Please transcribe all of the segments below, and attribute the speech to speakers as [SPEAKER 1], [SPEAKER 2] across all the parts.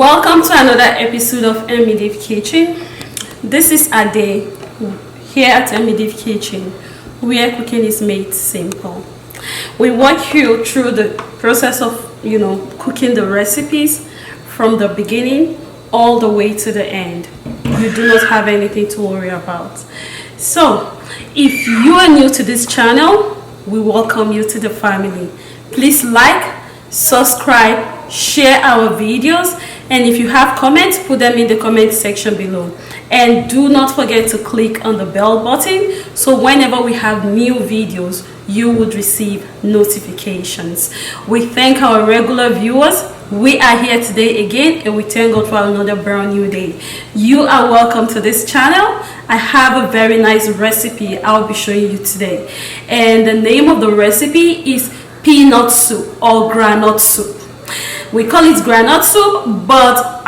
[SPEAKER 1] Welcome to another episode of Emidiv Kitchen. This is a day here at Emidiv Kitchen where cooking is made simple. We walk you through the process of cooking the recipes from the beginning all the way to the end. You do not have anything to worry about. So if you are new to this channel, we welcome you to the family. Please like, subscribe, share our videos, and if you have comments, put them in the comment section below. And do not forget to click on the bell button so whenever we have new videos, you would receive notifications. We thank our regular viewers. We are here today again, and we thank God for another brand new day. You are welcome to this channel. I have a very nice recipe I'll be showing you today, and the name of the recipe is peanut soup or granite soup. We call it granite soup, but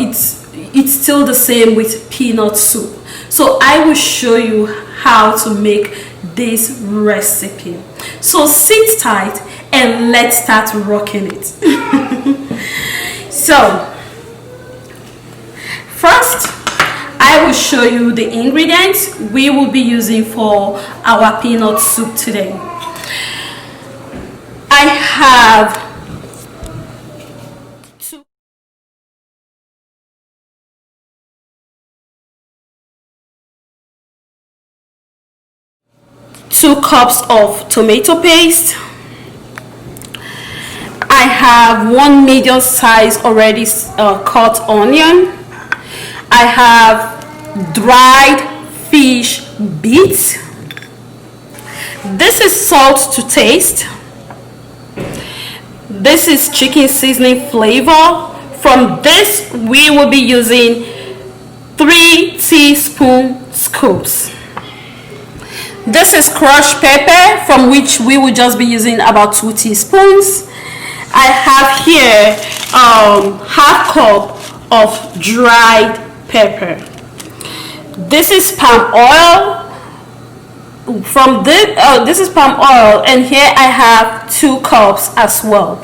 [SPEAKER 1] it's still the same with peanut soup. So I will show you how to make this recipe. So sit tight and let's start rocking it. So first, I will show you the ingredients we will be using for our peanut soup today. I have 2 cups of tomato paste. I have 1 medium size already cut onion. I have dried fish bits. This is salt to taste. This is chicken seasoning flavor. From this we will be using 3 teaspoon scoops. This is crushed pepper, from which we will just be using about 2 teaspoons. I have here half cup of dried pepper. This is palm oil. From this is palm oil, and here I have 2 cups as well.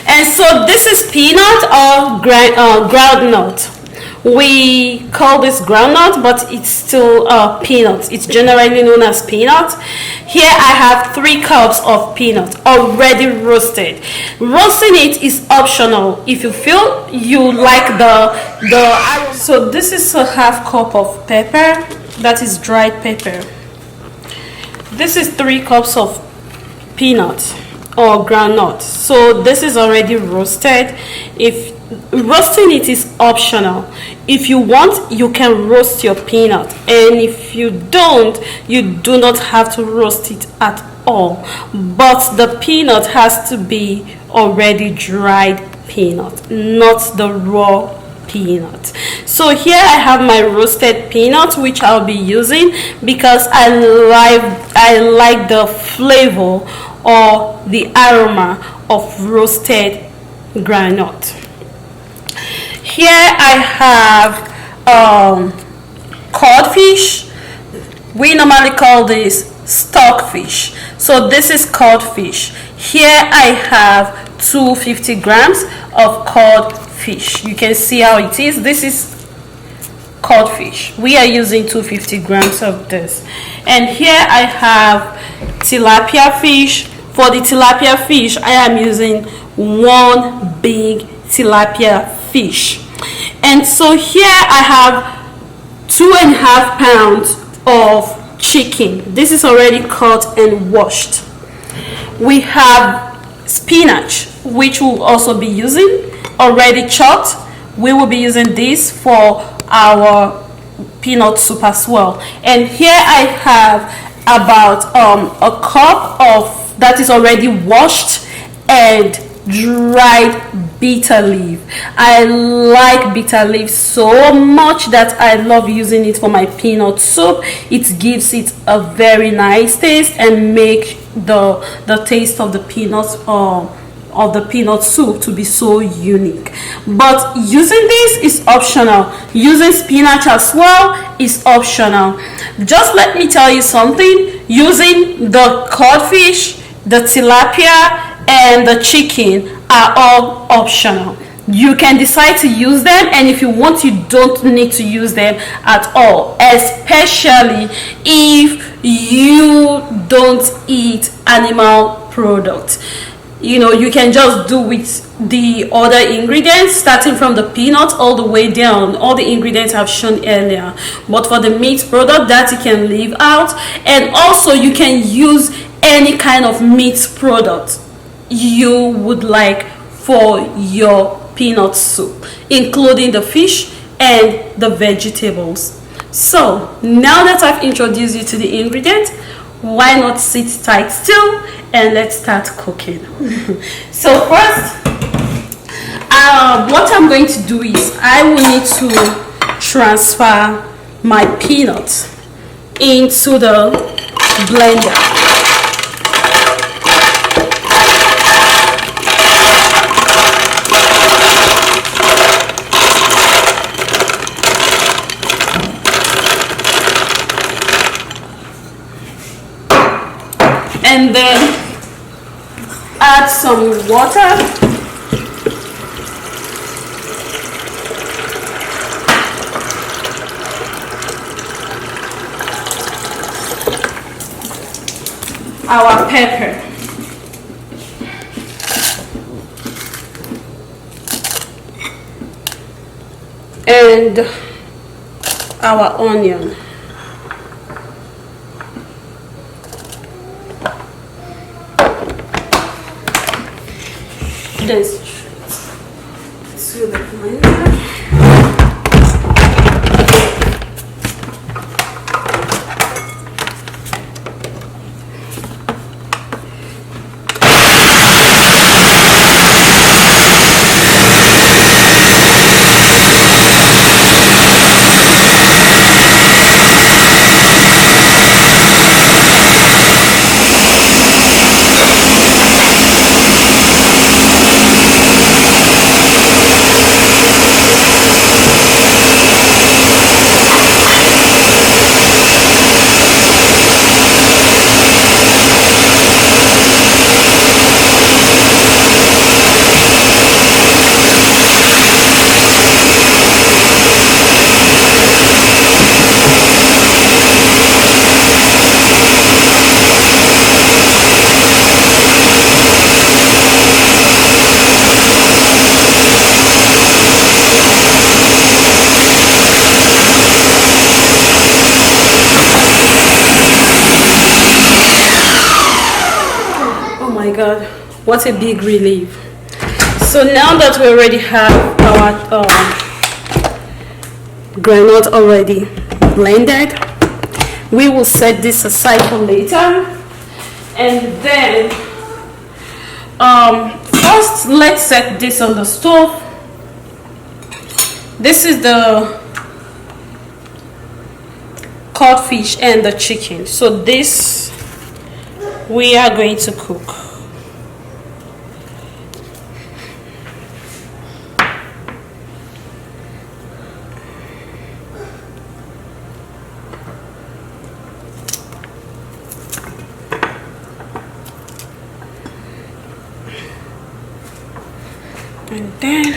[SPEAKER 1] And so this is peanut or groundnut. We call this groundnut, but it's still peanut. It's generally known as peanut. Here I have 3 cups of peanut already roasted. Roasting it is optional if you feel you like the. So this is a half cup of pepper, that is dried pepper. This is 3 cups of peanut or groundnut. So this is already roasted. If roasting it is optional, if you want, you can roast your peanut, and if you don't, you do not have to roast it at all. But the peanut has to be already dried peanut, not the raw peanut. So here I have my roasted peanut, which I'll be using because I like the flavor or the aroma of roasted granite. Here I have codfish. We normally call this stockfish. So this is codfish. Here I have 250 grams of codfish. You can see how it is. This is codfish. We are using 250 grams of this. And here I have tilapia fish. For the tilapia fish, I am using 1 big tilapia fish. And so here I have 2.5 pounds of chicken. This is already cut and washed. We have spinach, which we'll also be using, already chopped. We will be using this for our peanut soup as well. And here I have about a cup of that is already washed and dried bitter leaf. I like bitter leaf so much that I love using it for my peanut soup. It gives it a very nice taste and make the taste of the peanuts of the peanut soup to be so unique. But using this is optional. Using spinach as well is optional. Just let me tell you something. Using the codfish, the tilapia, and the chicken are all optional. you can decide to use them, and if you want, you don't need to use them at all, especially if you don't eat animal products. You can just do with the other ingredients, starting from the peanuts all the way down, all the ingredients I've shown earlier. But for the meat product, that you can leave out. And also you can use any kind of meat product you would like for your peanut soup, including the fish and the vegetables. So now that I've introduced you to the ingredients, why not sit tight still and let's start cooking. So first, what I'm going to do is I will need to transfer my peanuts into the blender. And then add some water. Our pepper. And our onion. This to the blender. God, what a big relief. So now that we already have our granite already blended, we will set this aside for later. And then first let's set this on the stove. This is the codfish and the chicken, so this we are going to cook. And then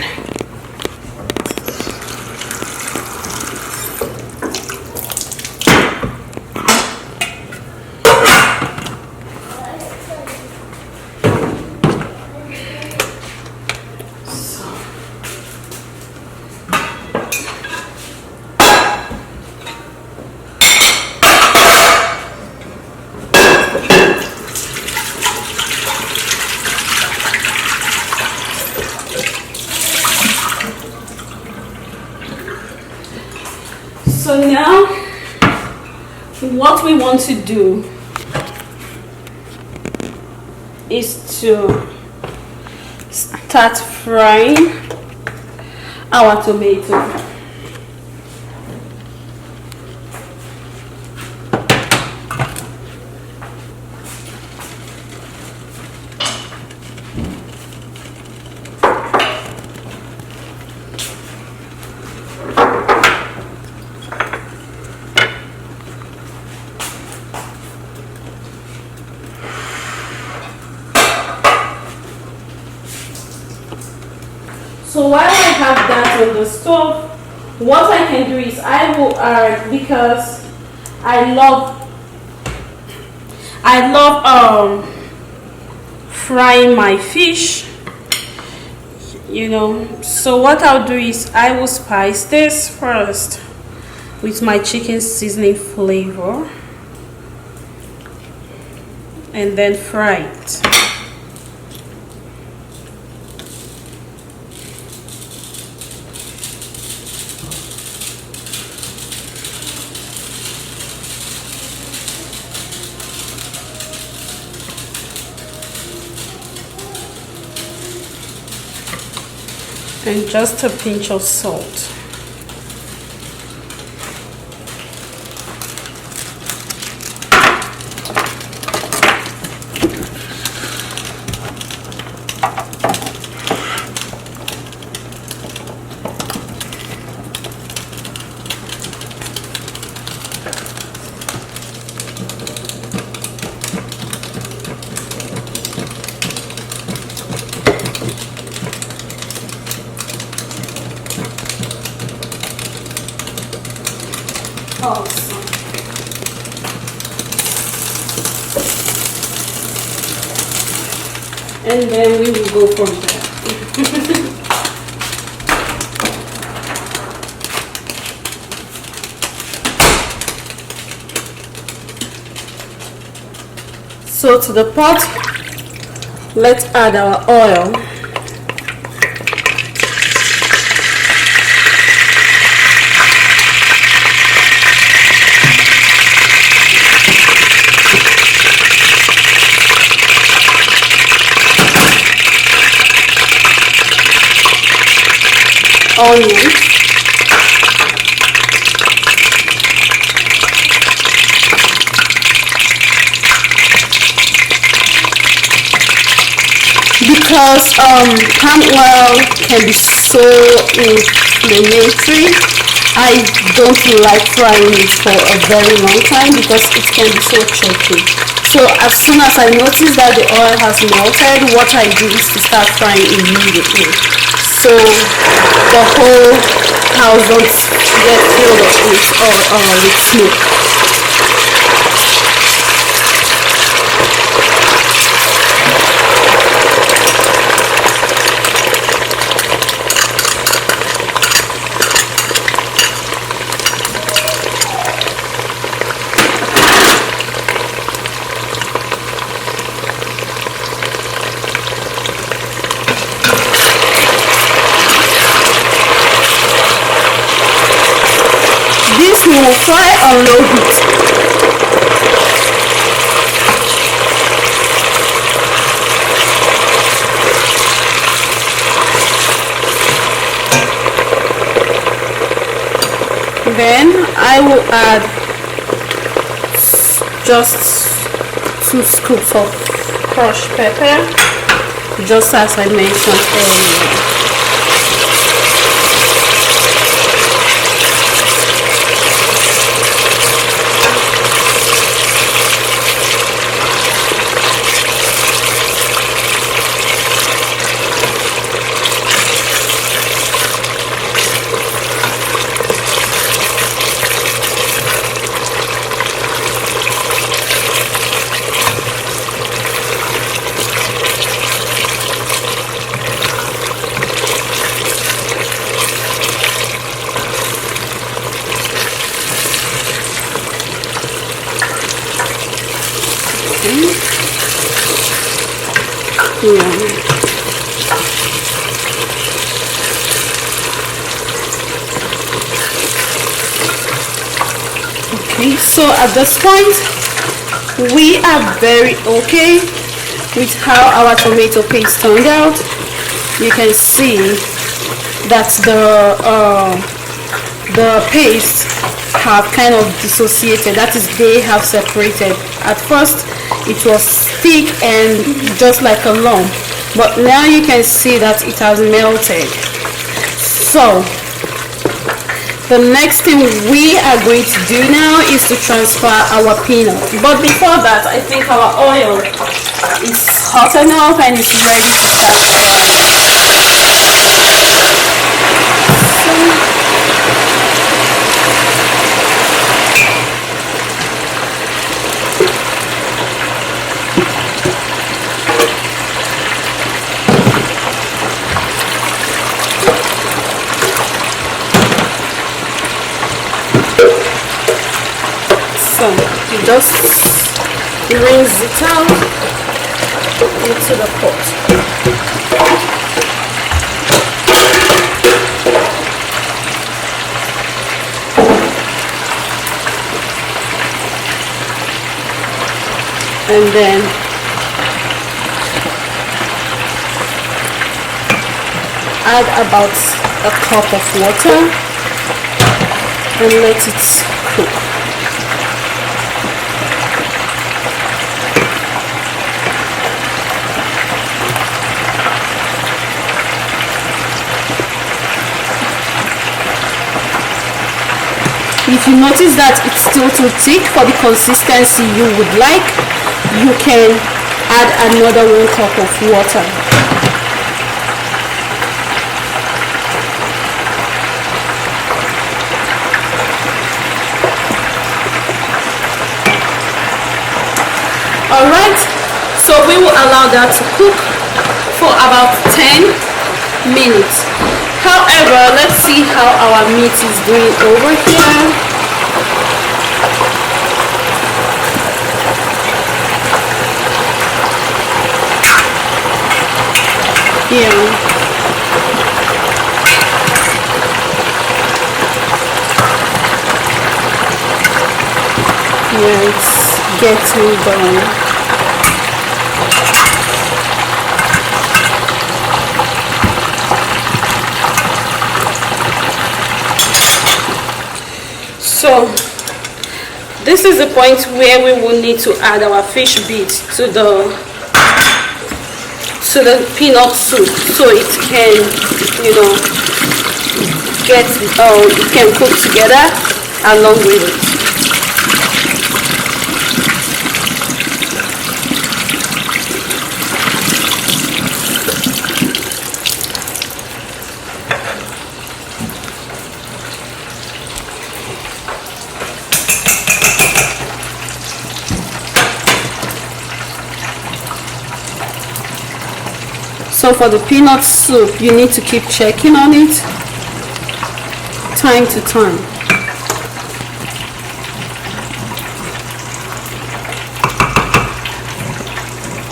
[SPEAKER 1] So now what we want to do is to start frying our tomato. So while I have that on the stove, what I can do is I will add, because I love frying my fish, you know. So what I'll do is I will spice this first with my chicken seasoning flavor and then fry it. And just a pinch of salt. Awesome. And then we will go from there. So to the pot, let's add our oil. Onions, because palm oil can be so inflammatory. I don't like frying it for a very long time because it can be so choky. So as soon as I notice that the oil has melted, what I do is to start frying immediately, so the whole house don't get filled with smoke. This we will fry on low heat. Then I will add just 2 scoops of crushed pepper, just as I mentioned earlier. Okay, so at this point we are very okay with how our tomato paste turned out. You can see that the paste have kind of dissociated, that is, they have separated. At first it was thick and just like a lump, but now you can see that it has melted. So the next thing we are going to do now is to transfer our peanut. But before that, I think our oil is hot enough and it's ready to start frying. So you just rinse it out into the pot. And then add about a cup of water and let it cook. If you notice that it's still too thick for the consistency you would like, you can add another 1 cup of water. Alright, so we will allow that to cook for about 10 minutes. However, let's see how our meat is doing over here. Yeah, it's getting done. So this is the point where we will need to add our fish bits to the peanut soup, so it can, it can cook together along with it. So for the peanut soup, you need to keep checking on it time to time.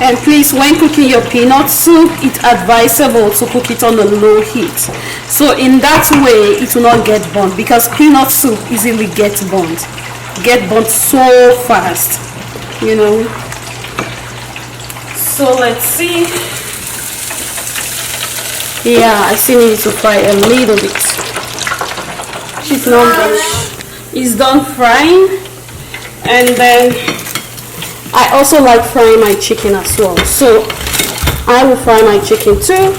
[SPEAKER 1] And please, when cooking your peanut soup, it's advisable to cook it on a low heat. So in that way, it will not get burnt, because peanut soup easily gets burnt so fast, So let's see. Yeah, I still need to fry a little bit. It's done frying. And then I also like frying my chicken as well, so I will fry my chicken too.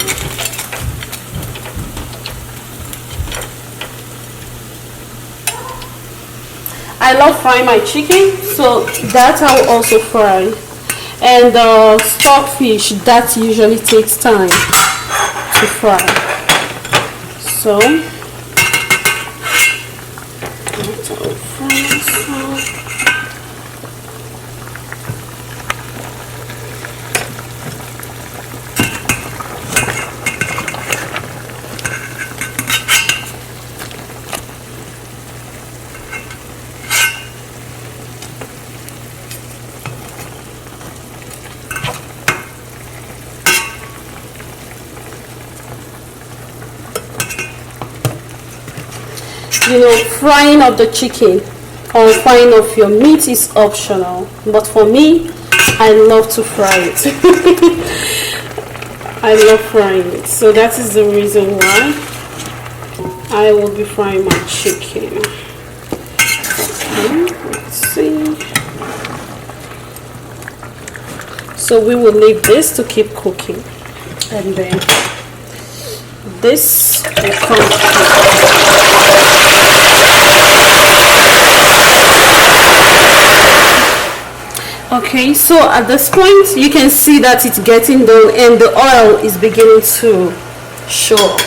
[SPEAKER 1] I love frying my chicken, so that I will also fry. And stockfish, that usually takes time to fry. So frying of the chicken or frying of your meat is optional, but for me, I love to fry it. I love frying it, so that is the reason why I will be frying my chicken. Let's see. So we will leave this to keep cooking, and then this will come. Okay, so at this point you can see that it's getting done and the oil is beginning to show.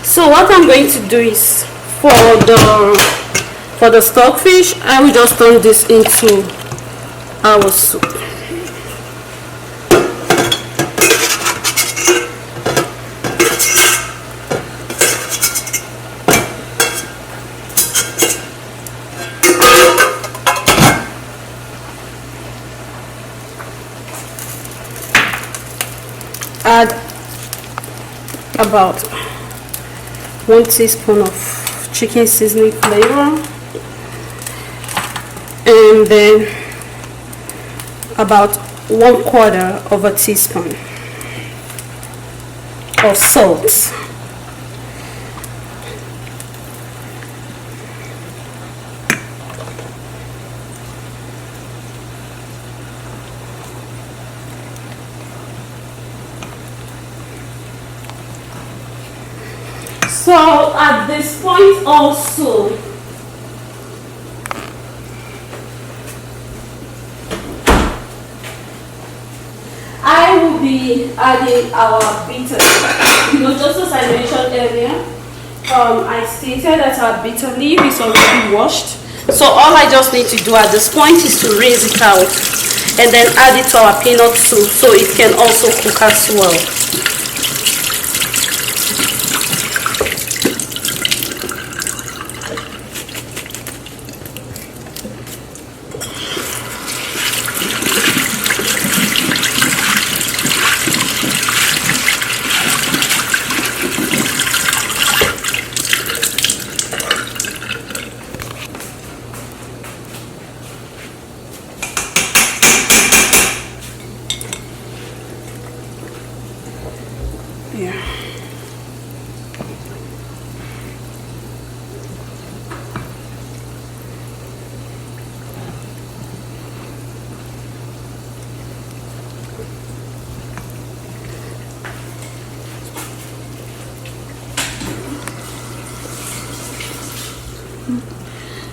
[SPEAKER 1] So what I'm going to do is, for the stockfish, I will just turn this into our soup. about 1 teaspoon of chicken seasoning flavor, and then about 1/4 of a teaspoon of salt. So at this point also, I will be adding our bitter. Just as I mentioned earlier, I stated that our bitter leaf is already washed. So all I just need to do at this point is to rinse it out and then add it to our peanut soup so it can also cook as well. Yeah.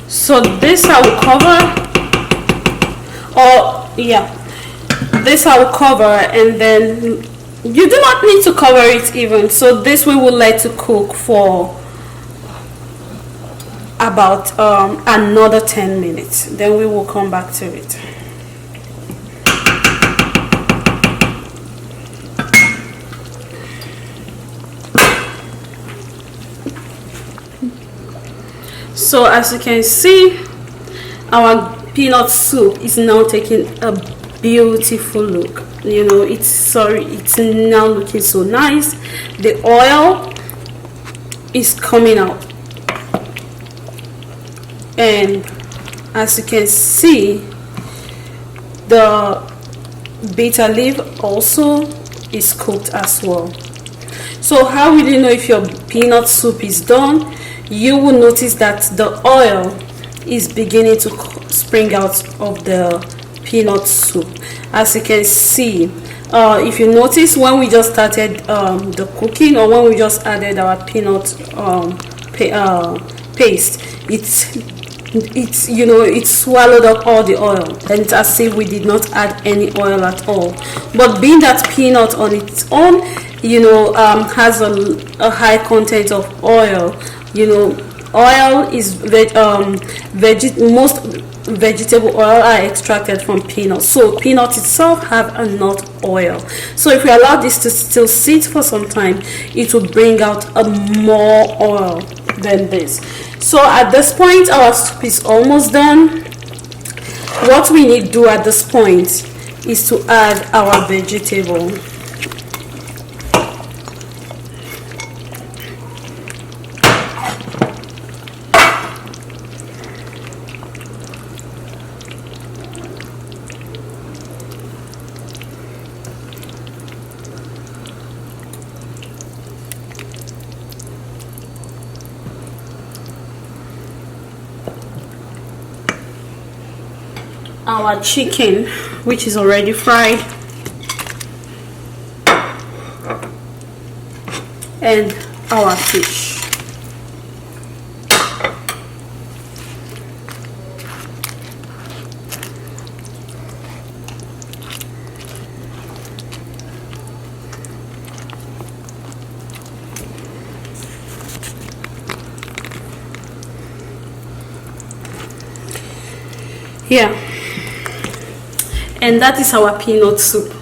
[SPEAKER 1] So this I will cover, this I will cover, and then you do not need to cover it even. So this we will let to cook for about another 10 minutes. Then we will come back to it. So as you can see, our peanut soup is now taking a beautiful look. It's now looking so nice. The oil is coming out, and as you can see, the bitter leaf also is cooked as well. So how will you know if your peanut soup is done? You will notice that the oil is beginning to spring out of the peanut soup. As you can see, if you notice, when we just started the cooking, or when we just added our peanut paste, it swallowed up all the oil, and it's as if we did not add any oil at all. But being that peanut on its own has a high content of oil, oil is most vegetable oil are extracted from peanuts. So peanuts itself have a nut oil. So if we allow this to still sit for some time, it will bring out a more oil than this. So at this point, our soup is almost done. What we need to do at this point is to add our vegetable. Our chicken, which is already fried, and our fish. Yeah. And that is our peanut soup.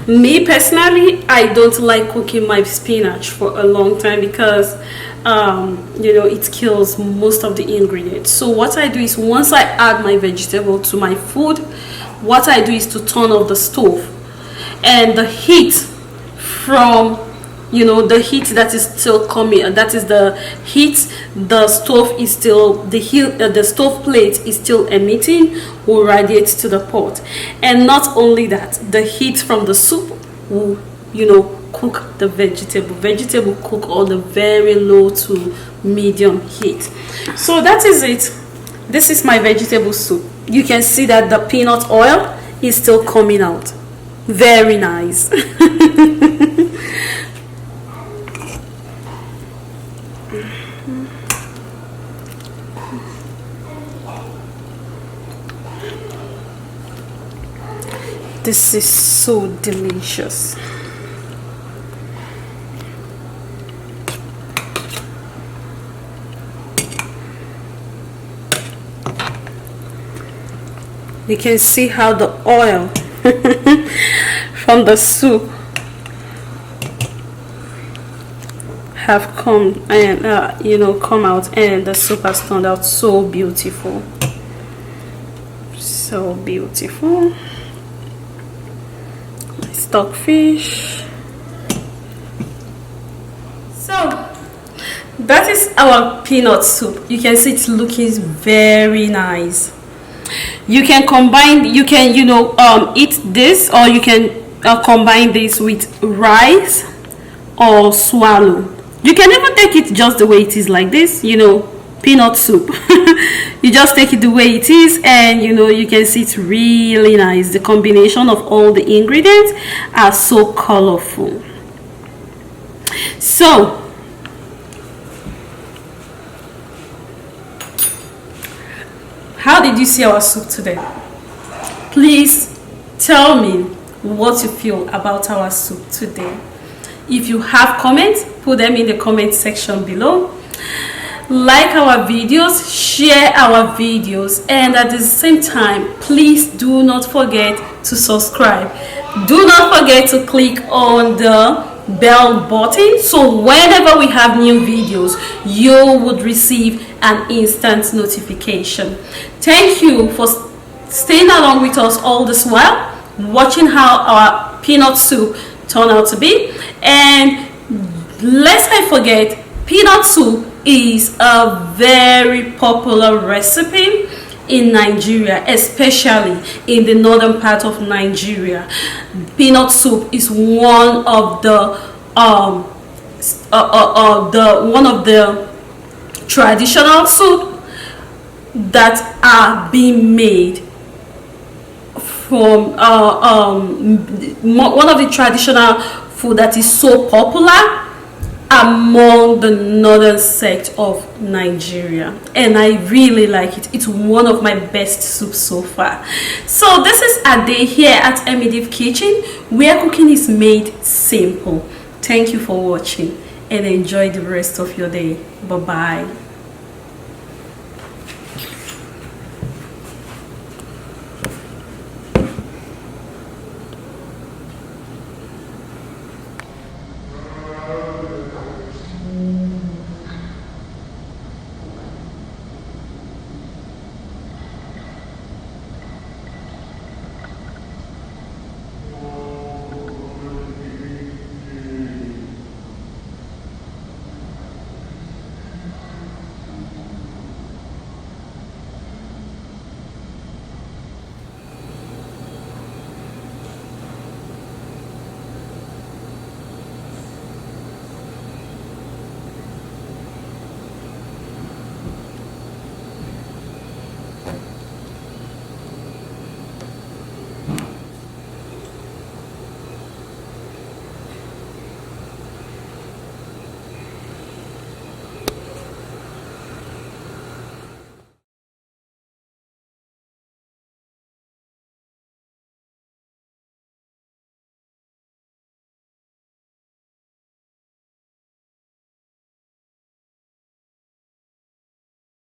[SPEAKER 1] Me personally, I don't like cooking my spinach for a long time because it kills most of the ingredients. So what I do is, once I add my vegetable to my food, what I do is to turn off the stove, and the heat from you know, the heat that is still coming, that is the heat the stove is still, the heat, the stove plate is still emitting, will radiate to the pot. And not only that, the heat from the soup will, you know, cook the vegetable cook on the very low to medium heat. So that is it. This is my vegetable soup. You can see that the peanut oil is still coming out. Very nice. This is so delicious. You can see how the oil from the soup have come and you know, come out, and the soup has turned out so beautiful, so beautiful. My stockfish. So that is our peanut soup. You can see it's looking very nice. You can combine, you can, you know, eat this, or you can combine this with rice or swallow. You can even take it just the way it is, like this, you know, peanut soup. You just take it the way it is, and you know, you can see it's really nice. The combination of all the ingredients are so colorful. So how did you see our soup today? Please tell me what you feel about our soup today. If you have comments, put them in the comment section below. Like our videos, share our videos, and at the same time, please do not forget to subscribe. Do not forget to click on the bell button, so whenever we have new videos, you would receive an instant notification. Thank you for staying along with us all this while, watching how our peanut soup turned out to be. And lest I forget, peanut soup is a very popular recipe in Nigeria, especially in the northern part of Nigeria. Peanut soup is one of the traditional soup that are being made from one of the traditional food that is so popular among the northern sect of Nigeria, and I really like it. It's one of my best soups so far. So this is a day here at Emidif Kitchen, where cooking is made simple. Thank you for watching, and enjoy the rest of your day. Bye bye.